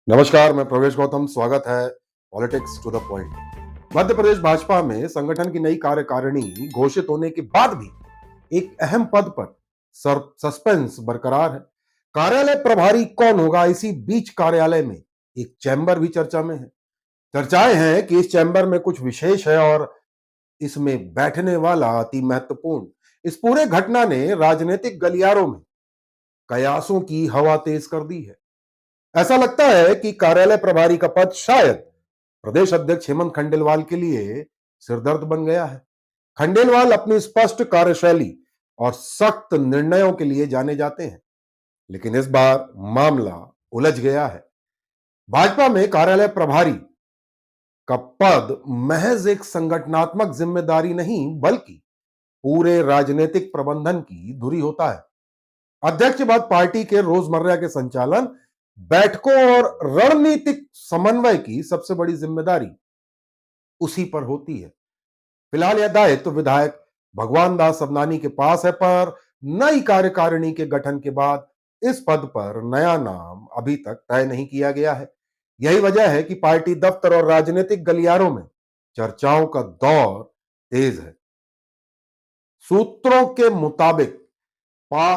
नमस्कार, मैं प्रवेश गौतम। स्वागत है politics to the point. Madhya Pradesh Bhajpa में संगठन की नई कार्यकारिणी घोषित होने के बाद भी एक अहम पद पर सस्पेंस बरकरार है। कार्यालय प्रभारी कौन होगा? इसी बीच कार्यालय में एक चैम्बर भी चर्चा में है। चर्चाएं हैं कि इस चैम्बर में कुछ विशेष है और इसमें बैठने वाला अति महत्वपूर्ण। इस पूरे घटना ने राजनीतिक गलियारों में कयासों की हवा तेज कर दी है। ऐसा लगता है कि कार्यालय प्रभारी का पद शायद प्रदेश अध्यक्ष हेमंत खंडेलवाल के लिए सिरदर्द बन गया है। खंडेलवाल अपनी स्पष्ट कार्यशैली और सख्त निर्णयों के लिए जाने जाते हैं, लेकिन इस बार मामला उलझ गया है। भाजपा में कार्यालय प्रभारी का पद महज एक संगठनात्मक जिम्मेदारी नहीं, बल्कि पूरे राजनीतिक प्रबंधन की धुरी होता है। अध्यक्ष के बाद पार्टी के रोजमर्रा के संचालन, बैठकों और रणनीतिक समन्वय की सबसे बड़ी जिम्मेदारी उसी पर होती है। फिलहाल यह दायित्व विधायक भगवान दास सबनानी के पास है, पर नई कार्यकारिणी के गठन के बाद इस पद पर नया नाम अभी तक तय नहीं किया गया है। यही वजह है कि पार्टी दफ्तर और राजनीतिक गलियारों में चर्चाओं का दौर तेज है। सूत्रों के मुताबिक पा,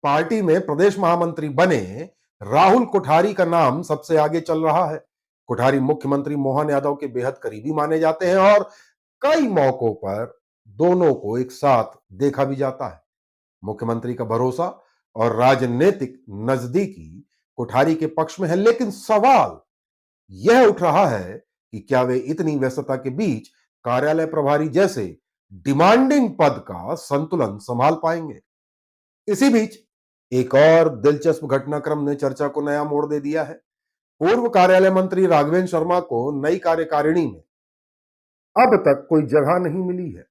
पार्टी में प्रदेश महामंत्री बने राहुल कोठारी का नाम सबसे आगे चल रहा है। कोठारी मुख्यमंत्री मोहन यादव के बेहद करीबी माने जाते हैं और कई मौकों पर दोनों को एक साथ देखा भी जाता है। मुख्यमंत्री का भरोसा और राजनीतिक नजदीकी कोठारी के पक्ष में है, लेकिन सवाल यह उठ रहा है कि क्या वे इतनी व्यस्तता के बीच कार्यालय प्रभारी जैसे डिमांडिंग पद का संतुलन संभाल पाएंगे? इसी बीच एक और दिलचस्प घटनाक्रम ने चर्चा को नया मोड़ दे दिया है। पूर्व कार्यालय मंत्री राघवेंद्र शर्मा को नई कार्यकारिणी में अब तक कोई जगह नहीं मिली है।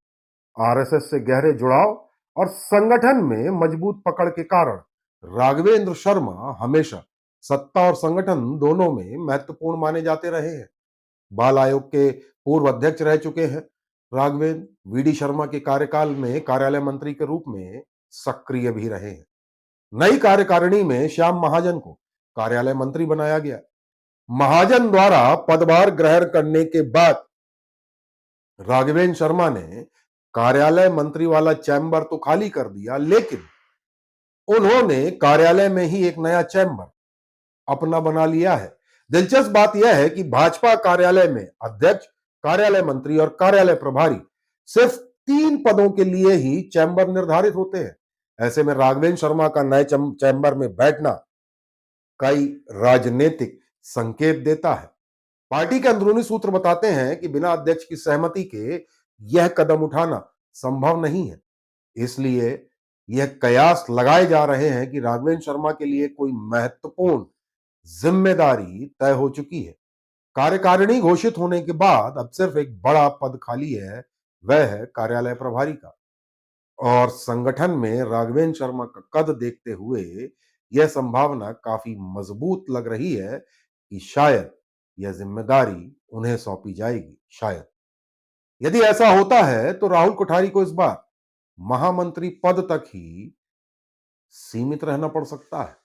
आरएसएस से गहरे जुड़ाव और संगठन में मजबूत पकड़ के कारण राघवेंद्र शर्मा हमेशा सत्ता और संगठन दोनों में महत्वपूर्ण माने जाते रहे हैं। बाल आयोग के पूर्व अध्यक्ष रह चुके हैं राघवेंद्र। वीडी शर्मा के कार्यकाल में कार्यालय मंत्री के रूप में सक्रिय भी रहे हैं। नई कार्यकारिणी में श्याम महाजन को कार्यालय मंत्री बनाया गया। महाजन द्वारा पदभार ग्रहण करने के बाद राघवेंद्र शर्मा ने कार्यालय मंत्री वाला चैम्बर तो खाली कर दिया, लेकिन उन्होंने कार्यालय में ही एक नया चैम्बर अपना बना लिया है। दिलचस्प बात यह है कि भाजपा कार्यालय में अध्यक्ष, कार्यालय मंत्री और कार्यालय प्रभारी सिर्फ 3 पदों के लिए ही चैम्बर निर्धारित होते हैं। ऐसे में राघवेंद्र शर्मा का नए चैम्बर में बैठना कई राजनीतिक संकेत देता है। पार्टी के अंदरूनी सूत्र बताते हैं कि बिना अध्यक्ष की सहमति के यह कदम उठाना संभव नहीं है। इसलिए यह कयास लगाए जा रहे हैं कि राघवेंद्र शर्मा के लिए कोई महत्वपूर्ण जिम्मेदारी तय हो चुकी है। कार्यकारिणी घोषित होने के बाद अब सिर्फ एक बड़ा पद खाली है, वह है कार्यालय प्रभारी का। और संगठन में राघवेंद्र शर्मा का कद देखते हुए यह संभावना काफी मजबूत लग रही है कि शायद यह जिम्मेदारी उन्हें सौंपी जाएगी। शायद यदि ऐसा होता है तो राहुल कोठारी को इस बार महामंत्री पद तक ही सीमित रहना पड़ सकता है।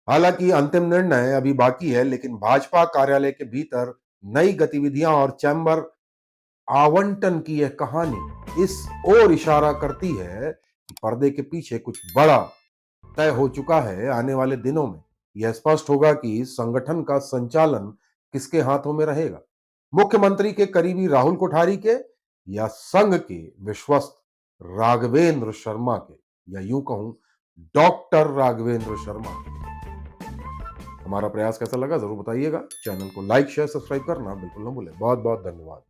हालांकि अंतिम निर्णय अभी बाकी है, लेकिन भाजपा कार्यालय के भीतर नई गतिविधियां और चैम्बर आवंटन की यह कहानी इस ओर इशारा करती है कि पर्दे के पीछे कुछ बड़ा तय हो चुका है। आने वाले दिनों में यह स्पष्ट होगा कि संगठन का संचालन किसके हाथों में रहेगा, मुख्यमंत्री के करीबी राहुल कोठारी के या संघ के विश्वस्त राघवेंद्र शर्मा के, या यूं कहूं डॉक्टर राघवेंद्र शर्मा के। हमारा प्रयास कैसा लगा जरूर बताइएगा। चैनल को लाइक शेयर सब्सक्राइब करना बिल्कुल ना भूलें। बहुत बहुत धन्यवाद।